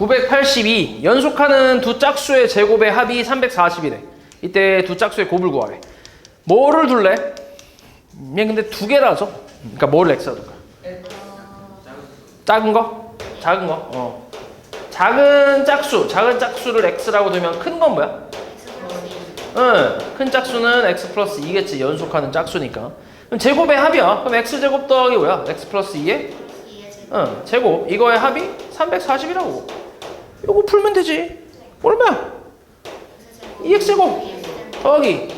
982. 연속하는 두 짝수의 제곱의 합이 340이래. 이때 두 짝수의 곱을 구하래. 뭐를 둘래? 얘 근데 두 개라서. 그러니까 뭐를 x라 둘까? 작은 거? 작은 거. 작은 짝수를 x라고 두면 큰 건 뭐야? 큰 짝수는 x 플러스 2겠지. 연속하는 짝수니까. 그럼 제곱의 합이야. 그럼 x제곱 더하기 뭐야? x 플러스 2의? 제곱. 이거의 합이 340이라고. 이거 풀면 되지. 얼마야? 2x제곱 더하기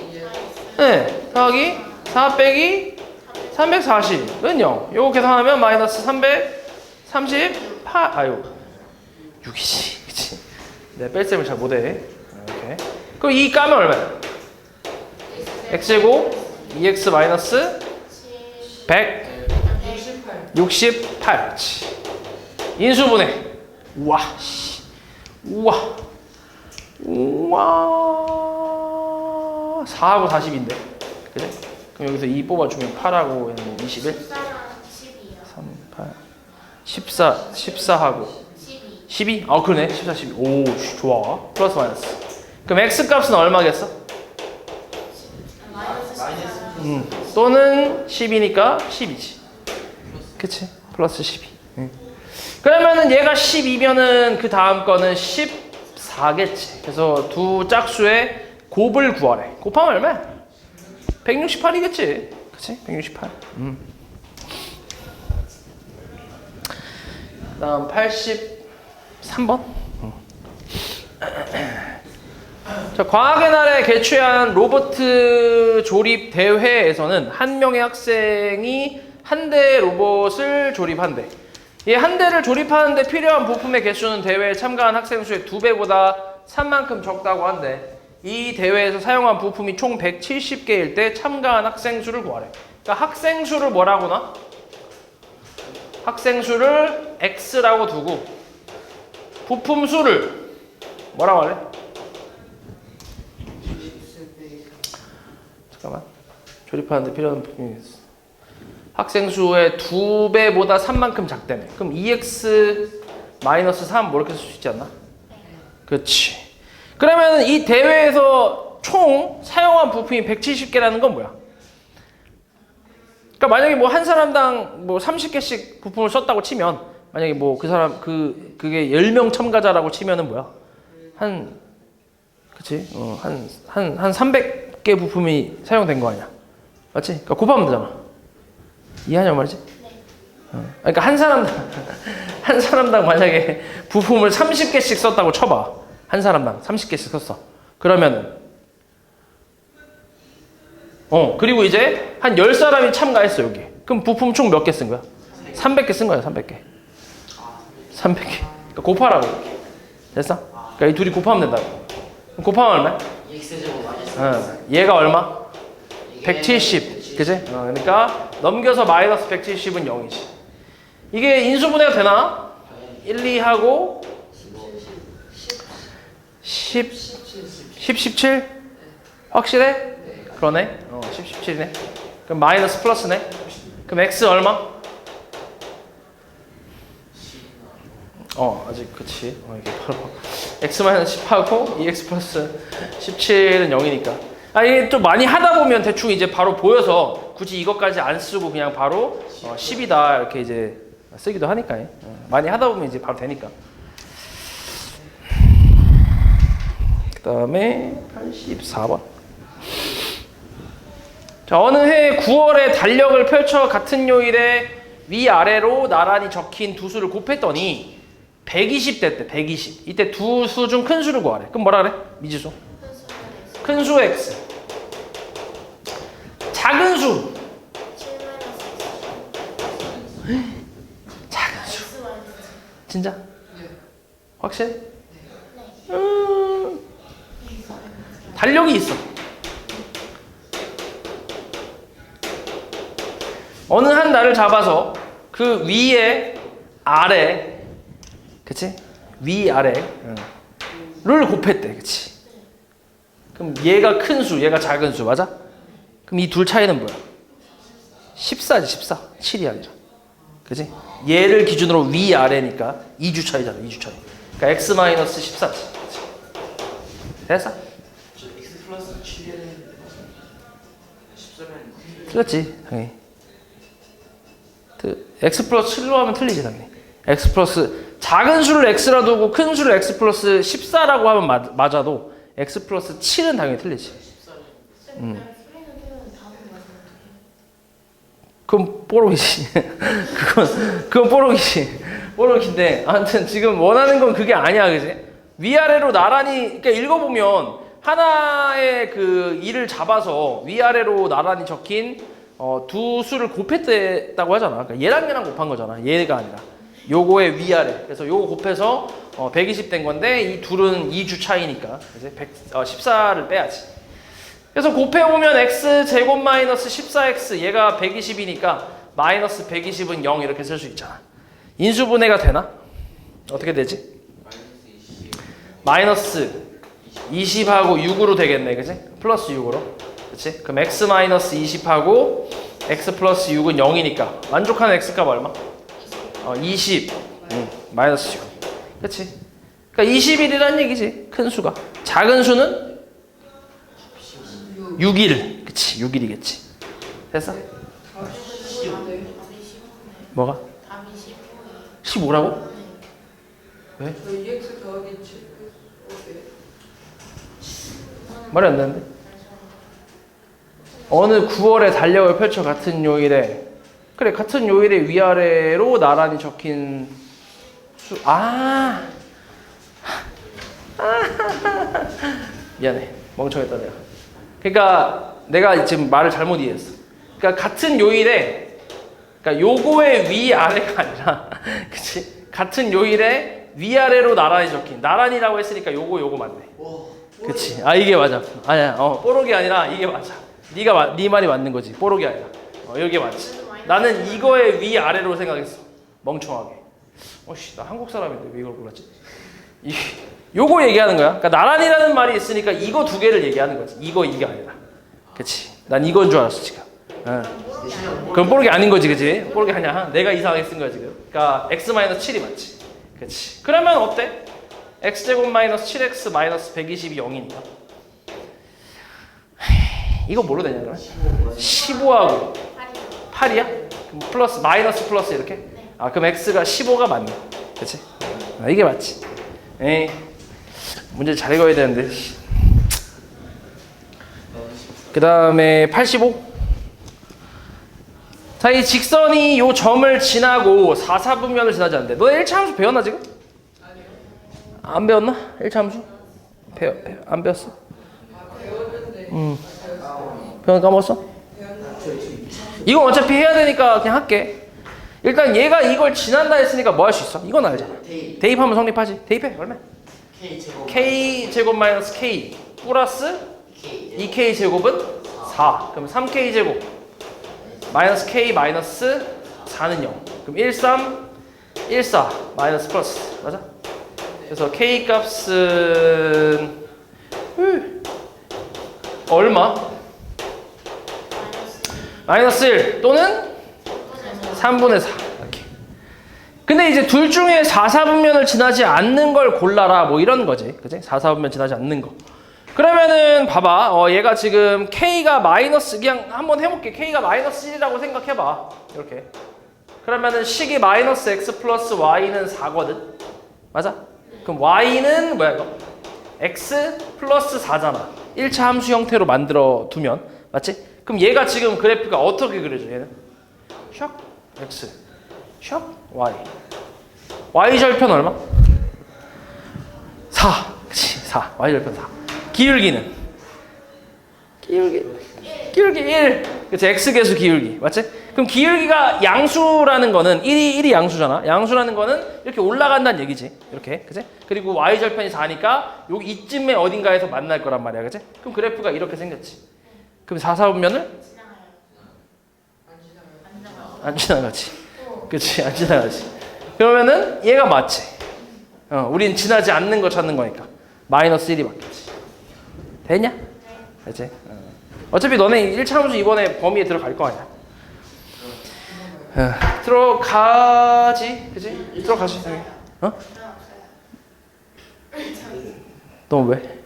더하기 4 빼기 340은 0. 요거 계산하면 마이너스 338. 아유 6이지. 그치? 내가 뺄셈을 잘 못해. 이렇게. 그럼 2 까면 얼마야? x제곱 2x 마이너스 168. 인수분해. 우와. 우와. 4하고 40인데. 그래? 그럼 여기서 2 뽑아주면 8하고 21. 3, 8. 14하고 12? 아 그러네. 14, 12. 오 좋아. 플러스 마이너스. 그럼 x 값은 얼마겠어? 또는 10이니까 10이지. 그치? 플러스 12. 그러면은 얘가 12면은 그 다음 거는 14겠지. 그래서 두 짝수의 곱을 구하래. 곱하면 얼마야? 168이겠지. 그치? 168. 다음 83번. 자, 과학의 날에 개최한 로봇 조립 대회에서는 한 명의 학생이 한 대의 로봇을 조립한대. 이 한 대를 조립하는데 필요한 부품의 개수는 대회에 참가한 학생 수의 2배보다 3만큼 적다고 한대. 이 대회에서 사용한 부품이 총 170개일 때 참가한 학생 수를 구하래. 그러니까 학생 수를 뭐라고 나? 학생 수를 x라고 두고 부품 수를 뭐라고 할래? 잠깐만. 조립하는데 필요한 부품이 있어. 학생 수의 2배보다 3만큼 작다며. 그럼 2x 마이너스 3 뭐 이렇게 쓸 수 있지 않나? 그렇지. 그러면 이 대회에서 총 사용한 부품이 170개라는 건 뭐야? 그러니까 만약에 뭐 한 사람당 뭐 30개씩 부품을 썼다고 치면, 만약에 뭐 그 사람 그게 10명 참가자라고 치면은 뭐야? 그치? 한 300개 부품이 사용된 거 아니야? 맞지? 그러니까 곱하면 되잖아. 이해하냐고 말이지? 그러니까 한 사람당 만약에 부품을 30개씩 썼다고 쳐봐. 한 사람당 30개씩 썼어. 그러면은 그리고 이제 한 10사람이 참가했어 여기. 그럼 부품 총 몇 개 쓴 거야? 300개 쓴 거야. 300개. 그러니까 곱하라고 이렇게. 됐어? 그러니까 이 둘이 곱하면 된다고. 곱하면 얼마야? 얘가 얼마? 170. 그치? 그러니까 넘겨서 마이너스 170은 0이지. 이게 인수분해가 되나? 1, 2하고 10, 17? 확실해? 그러네. 10, 17이네. 그럼 마이너스 플러스네. 그럼 x 얼마? 아직 그치. 이게 바로 x 마이너스 10하고 2x 플러스 17은 0이니까. 이게 좀 많이 하다 보면 대충 이제 바로 보여서 굳이 이것까지 안 쓰고 그냥 바로 10이다 이렇게 이제 쓰기도 하니까. 많이 하다 보면 이제 바로 되니까. 그 다음에 84번. 자, 어느 해 9월에 달력을 펼쳐 같은 요일에 위아래로 나란히 적힌 두 수를 곱했더니 120 됐대. 120. 이때 두 수 중 큰 수를 구하래. 그럼 뭐라 그래? 미지수. 큰 수 x. 작은 수. 작은 수. 진짜? 확실해? 달력이 있어. 어느 한 날을 잡아서 그 위에 아래, 그치? 위 아래를 곱했대. 그치? 그럼 얘가 큰 수, 얘가 작은 수, 맞아? 그럼 이 둘 차이는 뭐야? 14지, 14. 7이 아니라. 그치? 얘를 기준으로 위 아래니까 2주 차이잖아, 2주 차이. 그러니까 x 마이너스 14지. 됐어? 저 x 플러스 7이 14면 틀렸지 당연히. x 플러스 7로 하면 틀리지 당연히. x 플러스 작은 수를 x라 두고 큰 수를 x 플러스 14라고 하면 맞아도 x 플러스 7은 당연히 틀리지. 그건 뽀록이지. 그건 뽀록이지. 뽀록인데 아무튼 지금 원하는 건 그게 아니야, 그지? 위아래로 나란히 그러니까 읽어보면 하나의 그 일을 잡아서 위아래로 나란히 적힌 두 수를 곱했다고 하잖아. 그러니까 얘랑 곱한 거잖아. 얘가 아니라 요거의 위아래. 그래서 요거 곱해서 120 된 건데 이 둘은 2주 차이니까 이제 14를 빼야지. 그래서 곱해보면 x 제곱 마이너스 14x 얘가 120이니까 마이너스 120은 0 이렇게 쓸 수 있잖아. 인수분해가 되나? 어떻게 되지? 마이너스 20하고 6으로 되겠네, 그치? 플러스 6으로, 그치? 그럼 x 마이너스 20하고 x 플러스 6은 0이니까 만족하는 x값 얼마? 20 마이너스 6, 그치? 그러니까 21이라는 얘기지, 큰 수가. 작은 수는 6일, 그치? 6일이겠지. 됐어? 뭐가? 15라고? 왜? 말이 안 되는데? 어느 9월에 달력을 펼쳐 같은 요일에 그래 같은 요일에 위아래로 나란히 적힌 수 미안해 멍청했다 내가. 그러니까 내가 지금 말을 잘못 이해했어. 그러니까 같은 요일에 그러니까 요거의 위아래가 아니라 그치? 같은 요일에 위아래로 나란히 적힌 나란히라고 했으니까 요거 맞네. 그치? 이게 맞아. 아니야. 뽀록이 아니라 이게 맞아. 네 말이 맞는 거지. 뽀록이 아니라. 이게 맞지. 나는 이거의 위아래로 생각했어. 멍청하게. 나 한국 사람인데 왜 이걸 몰랐지? 요거 얘기하는 거야. 그러니까 나란히라는 말이 있으니까 이거 두 개를 얘기하는 거지. 이게 아니라. 그치? 난 이건 줄 알았어 지금. 그럼 뽀록이 아닌 거지, 그치? 뽀록이 아니야. 내가 이상하게 쓴 거야 지금. 그러니까 x 마이너스 7이 맞지. 그치? 그러면 어때? x제곱 마이너스 7x 마이너스 120이 0이니까 이거 뭐로 되냐 그러면? 15하고 8이야? 그럼 플러스 마이너스 플러스 이렇게? 그럼 x가 15가 맞네. 그치? 이게 맞지. 에이 문제 잘 읽어야 되는데. 그 다음에 85. 자, 이 직선이 요 점을 지나고 4사분면을 지나지 않는데 너 1차 함수 배웠나 지금? 안 배웠나? 1차 함수? 안 배웠어? 배웠는데 까먹었어? 이거 어차피 해야 되니까 그냥 할게. 일단 얘가 이걸 지난다 했으니까 뭐 할 수 있어? 이건 알잖아. 대입하면 성립하지. 대입해. 얼마? k 제곱 마이너스 k 플러스 2k 제곱은 4. 그럼 3k 제곱 마이너스 k 마이너스 4는 0. 그럼 13 14 마이너스 플러스 맞아? 그래서 k 값은 얼마? 마이너스 1 또는 3분의 4 이렇게. 근데 이제 둘 중에 4사분면을 지나지 않는 걸 골라라 뭐 이런 거지, 그치? 4사분면 지나지 않는 거. 그러면은 봐봐, 얘가 지금 k가 마이너스 그냥 한번 해볼게. k가 마이너스 1이라고 생각해봐. 이렇게. 그러면은 식이 마이너스 x 플러스 y는 4거든. 맞아? 그럼 y는 뭐야 이거? x 플러스 4잖아. 1차 함수 형태로 만들어 두면 맞지? 그럼 얘가 지금 그래프가 어떻게 그려져? 얘는 샥 x 샥 y y 절편 얼마? 4. 그치 4. y 절편 4. 기울기는? 기울기 1. 그치 x계수 기울기 맞지? 그럼 기울기가 양수라는 거는 1이 양수잖아. 양수라는 거는 이렇게 올라간다는 얘기지. 이렇게. 그치? 그리고 y절편이 4니까 여기 이쯤에 어딘가에서 만날 거란 말이야. 그치? 그럼 그래프가 이렇게 생겼지. 그럼 4사분면을? 안 지나가지. 그치? 안 지나가지. 그러면은 얘가 맞지. 우린 지나지 않는 거 찾는 거니까. 마이너스 1이 맞겠지. 됐냐? 됐지? 어차피 너네 1차 함수 이번에 범위에 들어갈 거 아니야. 들어가지, 그치? 들어가지. 너 왜?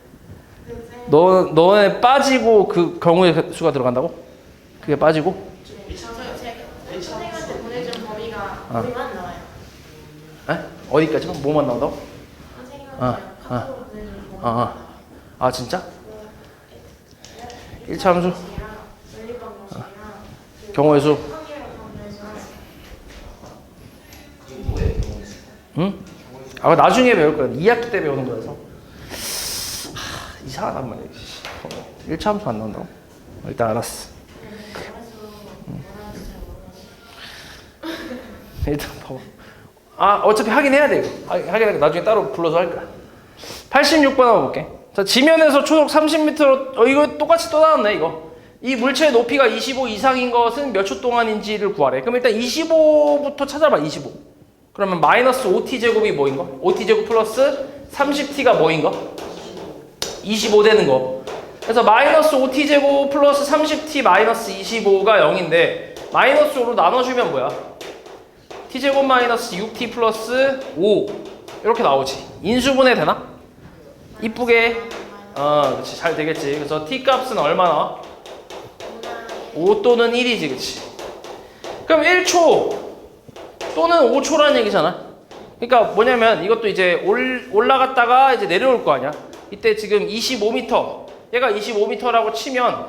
너네 빠지고 그 경우의 수가 들어간다고? 그게 빠지고? 선생님한테 보내준 범위가 범위만 나와요. 에? 어디까지? 뭐만 나온다고? 선생님한테 카톡으로 보내준 범위가 아 진짜? 1차 함수 연립 방정식이랑 경우의 수. 확률 방정식이랑 그게 뭐예요? 경우의 수? 응? 아 나중에 배울 거야. 2학기 때 배우는 거라서. 이상하단 말이야. 1차 함수 안 나온다고? 일단 알았어. 일단 봐봐. 어차피 하긴 해야 돼 이거. 하긴 나중에 따로 불러서 할 거야. 86번 한번 볼게. 자, 지면에서 초속 30m로 이거 똑같이 또 나왔네 이거. 이 물체의 높이가 25 이상인 것은 몇 초 동안인지를 구하래. 그럼 일단 25부터 찾아봐. 25. 그러면 마이너스 5t 제곱이 뭐인 거? 5t 제곱 플러스 30t가 뭐인 거? 25 되는 거. 그래서 마이너스 5t 제곱 플러스 30t 마이너스 25가 0인데 마이너스 5로 나눠주면 뭐야? t 제곱 마이너스 6t 플러스 5 이렇게 나오지. 인수분해 되나? 이쁘게 그렇지 잘 되겠지. 그래서 t 값은 얼마나? 5 또는 1이지, 그렇지? 그럼 1초 또는 5초라는 얘기잖아. 그러니까 뭐냐면 이것도 이제 올라갔다가 이제 내려올 거 아니야. 이때 지금 25m, 얘가 25m라고 치면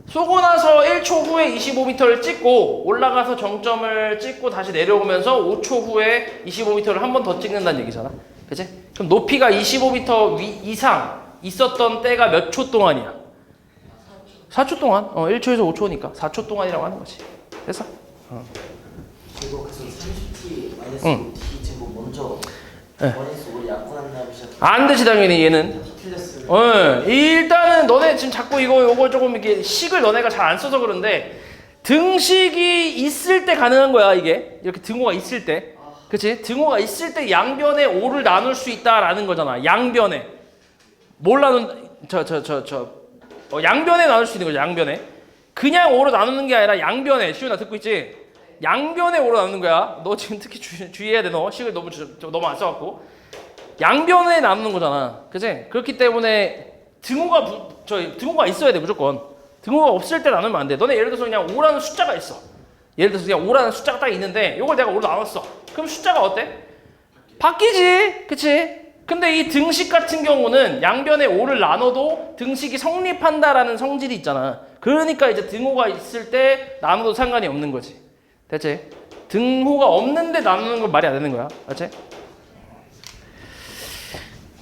쏘고 나서 1초 후에 25m를 찍고 올라가서 정점을 찍고 다시 내려오면서 5초 후에 25m를 한 번 더 찍는다는 얘기잖아. 그치? 그럼 높이가 25m 이상 있었던 때가 몇 초 동안이야? 4초 동안. 1초에서 5초니까 4초 동안이라고 하는 거지. 됐어? 그리고 그래서 30t 마이너스 응. 5t 제곱 먼저 네. 마이너스 5를 약분한 다음에 시작. 안 되지 당연히 얘는. 틀렸어요. 일단은 너네 지금 자꾸 요거 조금 이렇게 식을 너네가 잘 안 써서 그런데 등식이 있을 때 가능한 거야 이게. 이렇게 등호가 있을 때. 그치? 등호가 있을 때 양변에 5를 나눌 수 있다라는 거잖아. 양변에. 뭘 나눈 양변에 나눌 수 있는 거죠. 양변에. 그냥 5로 나누는 게 아니라 양변에. 시훈아 듣고 있지? 양변에 5로 나누는 거야. 너 지금 특히 주의해야 돼. 너 식을 너무 안 써갖고. 양변에 나누는 거잖아. 그치? 그렇기 때문에 등호가 있어야 돼 무조건. 등호가 없을 때 나누면 안 돼. 너네 예를 들어서 그냥 5라는 숫자가 있어. 예를 들어서 그냥 5라는 숫자가 딱 있는데 이걸 내가 5로 나눴어. 그럼 숫자가 어때? 바뀌지. 그치? 근데 이 등식 같은 경우는 양변에 5를 나눠도 등식이 성립한다라는 성질이 있잖아. 그러니까 이제 등호가 있을 때 나눠도 상관이 없는 거지. 됐지? 등호가 없는데 나누는 건 말이 안 되는 거야. 알지?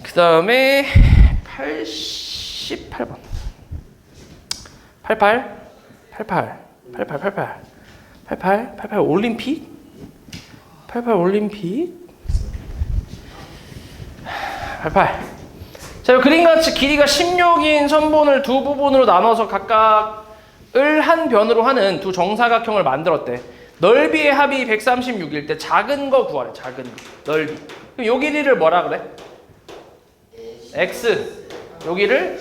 그 다음에 88번 88 올림픽 88 자, 그림같이 길이가 16인 선본을 두 부분으로 나눠서 각각을 한 변으로 하는 두 정사각형을 만들었대. 넓이의 합이 136일 때 작은 거 구하래. 작은 거 넓이. 그럼 요 길이를 뭐라 그래? x. 여기를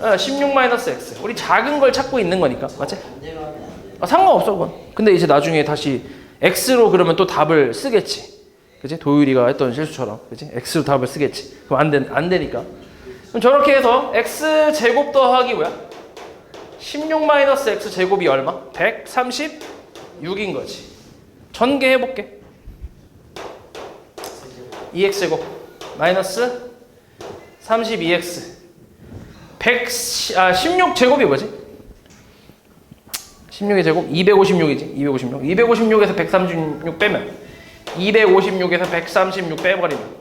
16-x. 우리 작은 걸 찾고 있는 거니까. 맞지? 반대로 하면 안 돼요. 상관없어 그건. 근데 이제 나중에 다시 x로 그러면 또 답을 쓰겠지. 그치? 도율이가 했던 실수처럼. 그치? x로 답을 쓰겠지. 그럼 안 되니까. 그럼 저렇게 해서 x 제곱 더하기 뭐야? 16-x 제곱이 얼마? 136인 거지. 전개해볼게. 2x 제곱 마이너스 32x 16 제곱이 뭐지? 16의 제곱 256이지. 256에서 136 빼면 256에서 136 빼버리면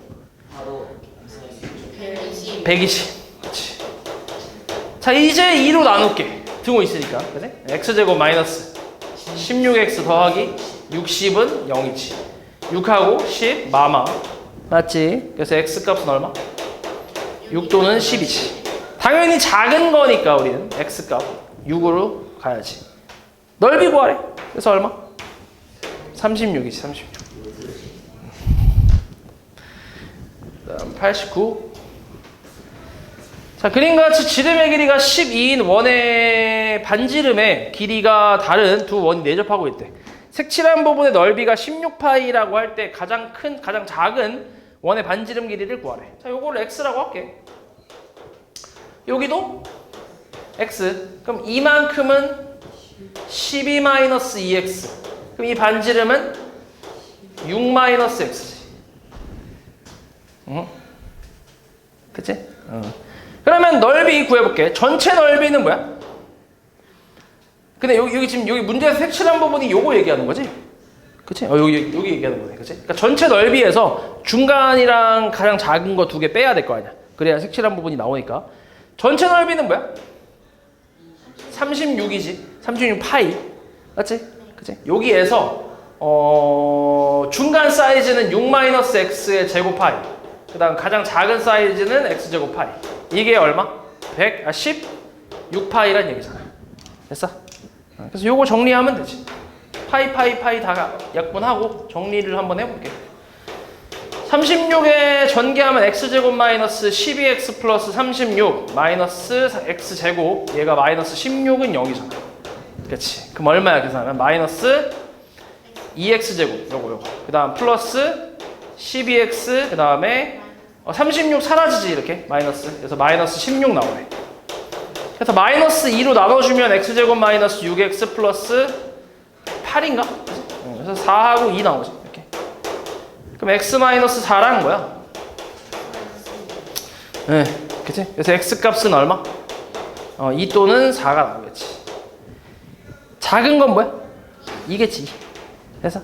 바로 120. 그렇지. 자, 이제 2로 나눌게. 등호 있으니까. 그치? x제곱 마이너스 16x 더하기 60은 0이지. 6하고 10 마마. 맞지? 그래서 x 값은 얼마? 6 또는 10이지. 당연히 작은 거니까 우리는 x 값 6으로 가야지. 넓이 구하래. 그래서 얼마? 36이지. 36. 그다음 89. 자, 그림같이 지름의 길이가 12인 원의 반지름의 길이가 다른 두 원이 내접하고 있대. 색칠한 부분의 넓이가 16파이라고 할 때 가장 작은 원의 반지름 길이를 구하래. 자, 요거를 x라고 할게. 여기도 x. 그럼 이만큼은 12-2x. 그럼 이 반지름은 6-x지. 응? 그치? 그러면 넓이 구해볼게. 전체 넓이는 뭐야? 근데 여기 지금 여기 문제에서 색칠한 부분이 요거 얘기하는 거지? 그치? 여기 얘기하는 거네. 그치? 그러니까 전체 넓이에서 중간이랑 가장 작은 거 두 개 빼야 될 거 아니야. 그래야 색칠한 부분이 나오니까. 전체 넓이는 뭐야? 36이지. 36 파이. 맞지? 그치? 여기에서 중간 사이즈는 6-x의 제곱 파이. 그 다음 가장 작은 사이즈는 x제곱 파이. 이게 얼마? 16파이란 얘기잖아. 됐어? 그래서 요거 정리하면 되지. 파이 다 약분하고 정리를 한번 해볼게. 36에 전개하면 x제곱 마이너스 12x 플러스 36 마이너스 x제곱, 얘가 마이너스 16은 0이잖아. 그치? 그럼 얼마야 계산하면? 마이너스 2x제곱 요거 그 다음 플러스 12x 그 다음에 36 사라지지 이렇게 마이너스. 그래서 마이너스 16 나오네. 그래서 마이너스 2로 나눠주면 x제곱 마이너스 6x 플러스 8인가? 그래서 4하고 2 나오지 이렇게. 그럼 x 마이너스 4랑 뭐야? 네, 그치? 그래서 x 값은 얼마? 2 또는 4가 나오겠지. 작은 건 뭐야? 이겠지. 그래서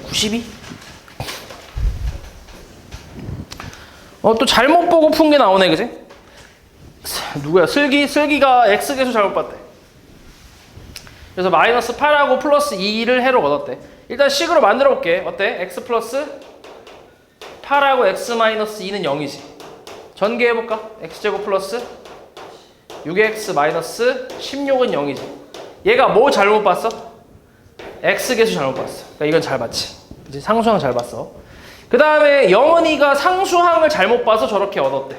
92? 또 잘못 보고 푼 게 나오네, 그지? 누구야? 슬기가 x계수 잘못 봤대. 그래서 마이너스 8하고 플러스 2를 해로 얻었대. 일단 식으로 만들어 볼게. 어때? x 플러스 8하고 x 마이너스 2는 0이지. 전개해 볼까? x제곱 플러스 6x 마이너스 16은 0이지. 얘가 뭐 잘못 봤어? x계수 잘못 봤어. 그러니까 이건 잘 봤지. 그치? 상수항 잘 봤어. 그 다음에 영은이가 상수항을 잘못 봐서 저렇게 얻었대.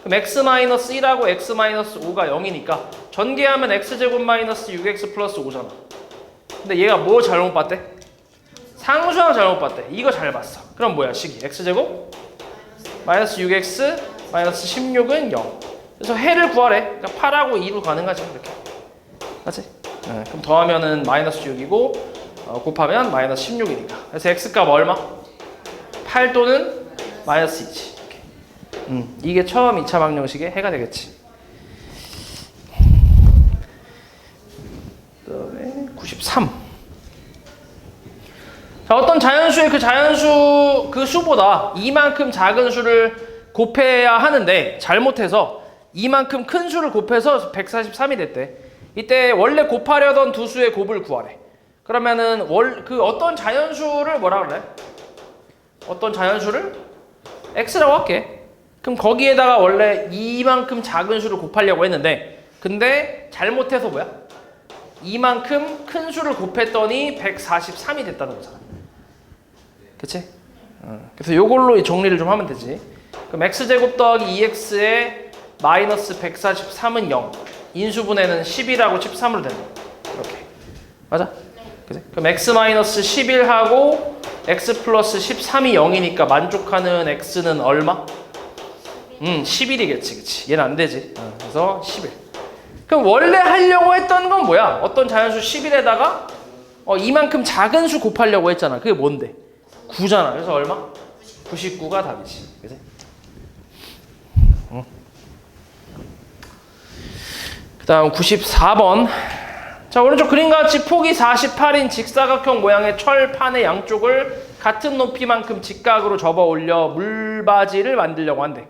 그럼 x-1하고 x-5가 0이니까 전개하면 x제곱 마이너스 6x 플러스 5잖아. 근데 얘가 뭐 잘못 봤대? 상수항 잘못 봤대. 이거 잘 봤어. 그럼 뭐야 식이? x제곱 마이너스 6x 마이너스 16은 0. 그래서 해를 구하래. 그러니까 8하고 2로 가능하지 이렇게. 맞지? 네, 그럼 더하면은 마이너스 6이고 곱하면 마이너스 16이니까. 그래서 x값 얼마? 8 또는 마이너스 2지. 이게 처음 2차 방정식의 해가 되겠지. 그다음에 93. 자, 어떤 자연수의 그 자연수 그 수보다 이만큼 작은 수를 곱해야 하는데 잘못해서 이만큼 큰 수를 곱해서 143이 됐대. 이때 원래 곱하려던 두 수의 곱을 구하래. 그러면은 그 어떤 자연수를 뭐라 그래? 어떤 자연수를 x라고 할게. 그럼 거기에다가 원래 이만큼 작은 수를 곱하려고 했는데 근데 잘못해서 뭐야? 이만큼 큰 수를 곱했더니 143이 됐다는 거잖아. 그치? 그래서 요걸로 정리를 좀 하면 되지. 그럼 x제곱 더하기 2x에 마이너스 143은 0. 인수분해는 11하고 13으로 된다. 이렇게. 맞아? 그치? 그럼 x 마이너스 11하고 x 플러스 13이 0이니까 만족하는 x는 얼마? 11이겠지. 그치? 얘는 안 되지. 그래서 11. 그럼 원래 하려고 했던 건 뭐야? 어떤 자연수 11에다가 이만큼 작은 수 곱하려고 했잖아. 그게 뭔데? 9잖아. 그래서 얼마? 99가 답이지. 그치? 그 다음 94번. 자, 오른쪽 그림과 같이 폭이 48인 직사각형 모양의 철판의 양쪽을 같은 높이만큼 직각으로 접어 올려 물바지를 만들려고 한대.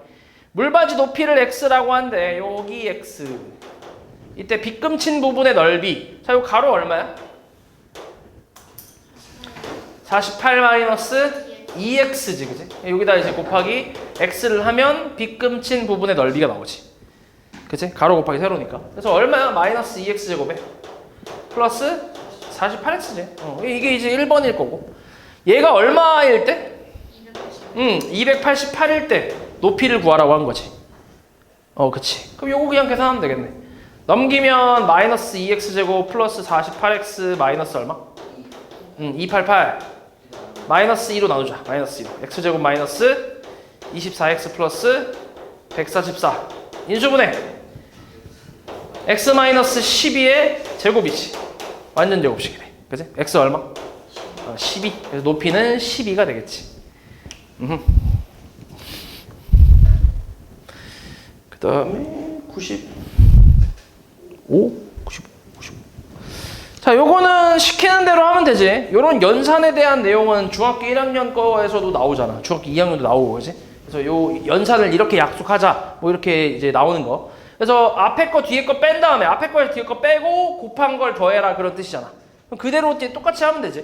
물바지 높이를 x라고 한대. 여기 x. 이때 빗금친 부분의 넓이. 자, 요 가로 얼마야? 48 마이너스 2x지, 그지? 여기다 이제 곱하기 x를 하면 빗금친 부분의 넓이가 나오지. 그치? 가로 곱하기 세로니까. 그래서 얼마야? 마이너스 2x 제곱에 플러스 48x지. 이게 이제 1번일 거고. 얘가 얼마일 때? 288일 때 높이를 구하라고 한 거지. 그치. 그럼 요거 그냥 계산하면 되겠네. 넘기면 마이너스 2x 제곱 플러스 48x 마이너스 얼마? 288. 마이너스 2로 나누자. 마이너스 2로. x제곱 마이너스 24x 플러스 144 인수분해 x 마이너스 12의 제곱이지. 완전 제곱식이네. 그치? x 얼마? 12. 그래서 높이는 12가 되겠지. 그 다음에 95, 95. 자, 요거는 시키는 대로 하면 되지. 요런 연산에 대한 내용은 중학교 1학년 거에서도 나오잖아. 중학교 2학년도 나오고, 그지? 그래서 요 연산을 이렇게 약속하자. 뭐 이렇게 이제 나오는 거. 그래서 앞에 거 뒤에 거 뺀 다음에 앞에 거에서 뒤에 거 빼고 곱한 걸 더해라 그런 뜻이잖아. 그럼 그대로 똑같이 하면 되지.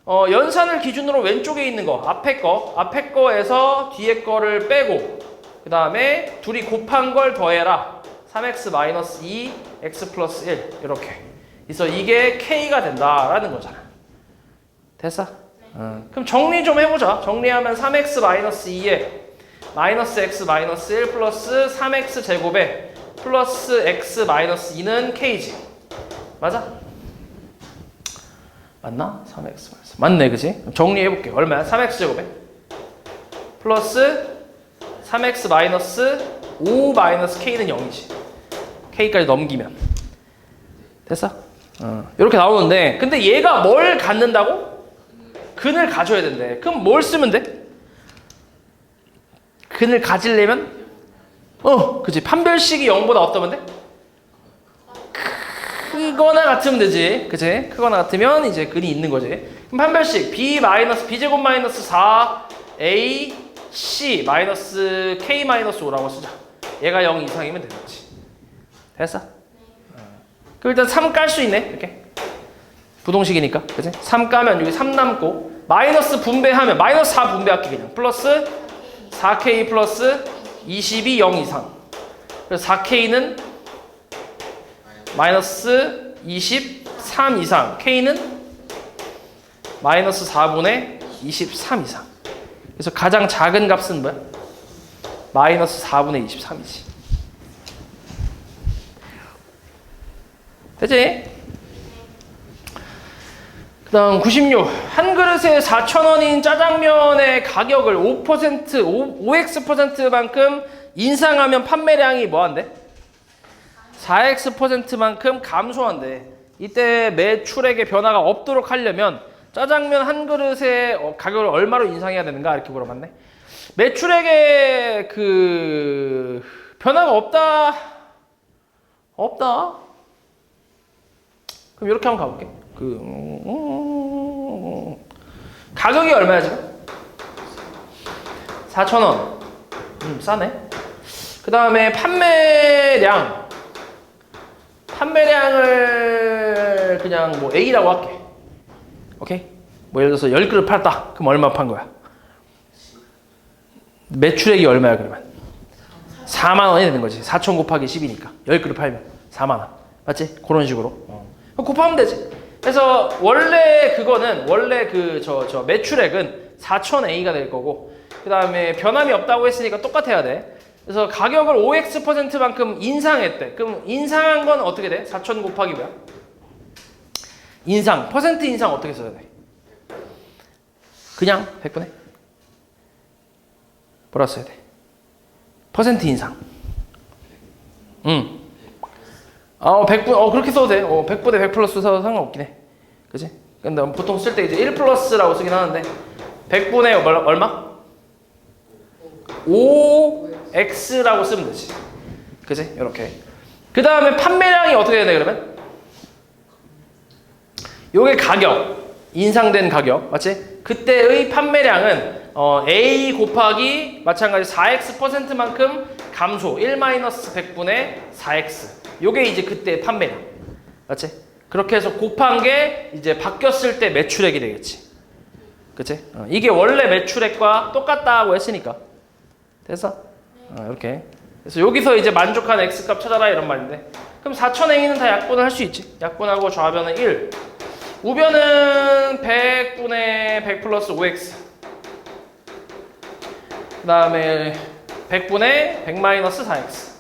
연산을 기준으로 왼쪽에 있는 거 앞에 거에서 뒤에 거를 빼고 그 다음에 둘이 곱한 걸 더해라. 3x 마이너스 2 x 플러스 1 이렇게. 그래서 이게 k가 된다라는 거잖아. 됐어? 그럼 정리 좀 해보자. 정리하면 3x 마이너스 2에 마이너스 x 마이너스 1 플러스 3x 제곱에 플러스 x 마이너스 2는 k지. 맞아? 맞나? 3x 마이너스 맞네, 그지? 정리해볼게. 얼마야? 3x 제곱에 플러스 3x 마이너스 5 마이너스 k는 0이지. k까지 넘기면 됐어? 이렇게 나오는데 근데 얘가 뭘 갖는다고? 근을 가져야 된대. 그럼 뭘 쓰면 돼? 근을 가지려면 그치? 판별식이 0보다 없다면 돼? 크거나 같으면 되지. 그치? 크거나 같으면 이제 근이 있는 거지. 그럼 판별식 b제곱 마이너스 4a c 마이너스 k 마이너스 5라고 쓰자. 얘가 0 이상이면 되는 거지. 됐어? 그럼 일단 3 깔 수 있네. 이렇게 부동식이니까. 그치? 3 까면 여기 3 남고 마이너스 분배하면 마이너스 4 분배할게 그냥. 플러스 4k 플러스 22 0 이상. 그래서 4k는 마이너스 23 이상. k는 마이너스 4분의 23 이상. 그래서 가장 작은 값은 뭐야? 마이너스 4분의 23이지. 되지? 그 다음 96. 한 그릇에 4,000원인 짜장면의 가격을 5x%만큼 인상하면 판매량이 뭐한대? 4x%만큼 감소한대. 이때 매출액의 변화가 없도록 하려면 짜장면 한 그릇의 가격을 얼마로 인상해야 되는가? 이렇게 물어봤네. 매출액의 그 변화가 없다. 그럼 이렇게 한번 가볼게. 가격이 얼마야 지금? 4,000원. 싸네. 그 다음에 판매량을 그냥 뭐 A라고 할게. 오케이? 뭐 예를 들어서 10그릇 팔았다. 그럼 얼마 판 거야? 매출액이 얼마야 그러면? 4만 원이 되는 거지. 4,000 곱하기 10이니까 10그릇 팔면 4만 원. 맞지? 그런 식으로. 곱하면 되지. 그래서 원래 그 매출액은 4,000A가 될 거고 그 다음에 변함이 없다고 했으니까 똑같아야 돼. 그래서 가격을 5x%만큼 인상했대. 그럼 인상한 건 어떻게 돼? 4,000 곱하기 뭐야? 퍼센트 인상 어떻게 써야 돼? 그냥 100분의? 뭐라 써야 돼? 퍼센트 인상. 100분, 그렇게 써도 돼. 100분의 100 플러스 써도 상관없긴 해. 그치? 근데 보통 쓸 때 이제 1 플러스라고 쓰긴 하는데, 100분의 얼마? 5x라고 쓰면 되지. 그치? 이렇게. 그 다음에 판매량이 어떻게 되냐, 그러면? 요게 가격. 인상된 가격. 맞지? 그때의 판매량은, A 곱하기 마찬가지 4x%만큼 감소. 1-100분의 4x. 요게 이제 그때 판매량. 맞지? 그렇게 해서 곱한 게 이제 바뀌었을 때 매출액이 되겠지. 그치? 이게 원래 매출액과 똑같다고 했으니까. 됐어? 이렇게. 그래서 여기서 이제 만족한 x값 찾아라 이런 말인데. 그럼 4,000A는 다 약분을 할 수 있지. 약분하고 좌변은 1. 우변은 100분의 100 플러스 5x. 그 다음에 100분의 100 마이너스 4x.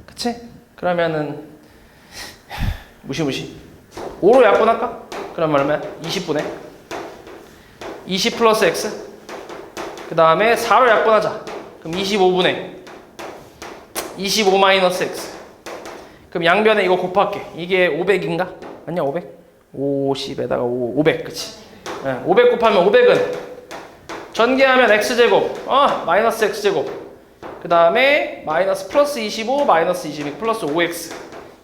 그치? 그러면은 무시 5로 약분할까? 그러면 얼마야? 20분의 20 플러스 x. 그 다음에 4로 약분하자. 그럼 25분의 25 마이너스 x. 그럼 양변에 이거 곱할게. 이게 500인가? 아니야 500? 50에다가 500 그치? 500 곱하면 500은 전개하면 x제곱 마이너스 x제곱 그 다음에 마이너스 플러스 25 마이너스 22 플러스 5x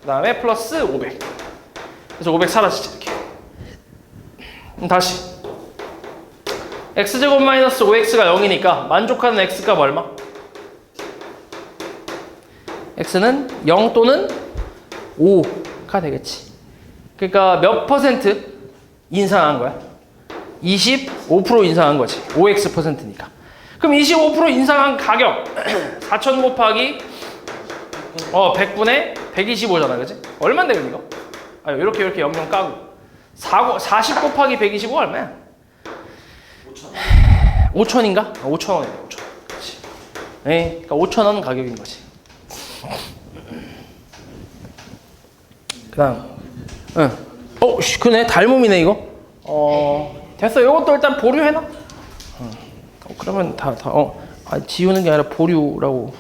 그 다음에 플러스 500. 그래서 500 사라지지 이렇게. 다시 x제곱 마이너스 5x가 0이니까 만족하는 x값 얼마? x는 0 또는 5가 되겠지. 그러니까 몇 퍼센트 인상한 거야? 25% 인상한 거지. 5x 퍼센트니까. 그럼 25% 인상한 가격 4,000 곱하기 100분의 125잖아, 그치? 얼마인데 그럼 이거? 아, 이렇게 연명 까고 40 곱하기 125 얼마야? 5,000인가? 5,000원이네, 5,000원. 그치? 네, 그러니까 5,000원 가격인 거지. 그다음, 그네 닮음이네 이거. 됐어. 이것도 일단 보류해놔. 그러면 지우는 게 아니라 보류라고.